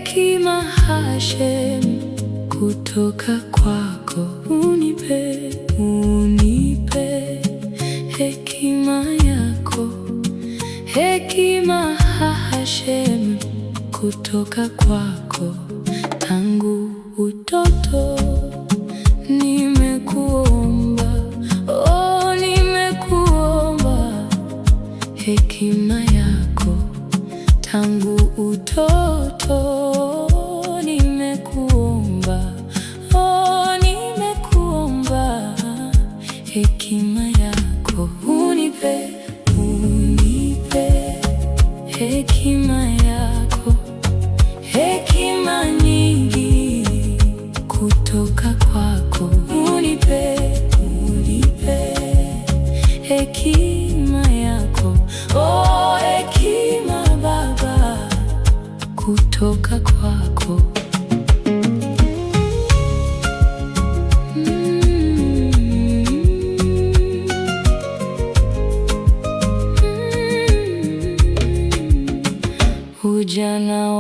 Hekima Hashem, kutoka kwako. Unipe hekima yako. Hekima Hashem, kutoka kwako. Tangu utoto nimekuomba, oh, nimekuomba hekima yako. Tangu utoto nimekuomba, oh, nimekuomba hekima yako. Unipe hekima yako, hekima nyingi kutoka kwako. Unipe hekima yako, oh, hekima Baba, kutoka kwako. Ujana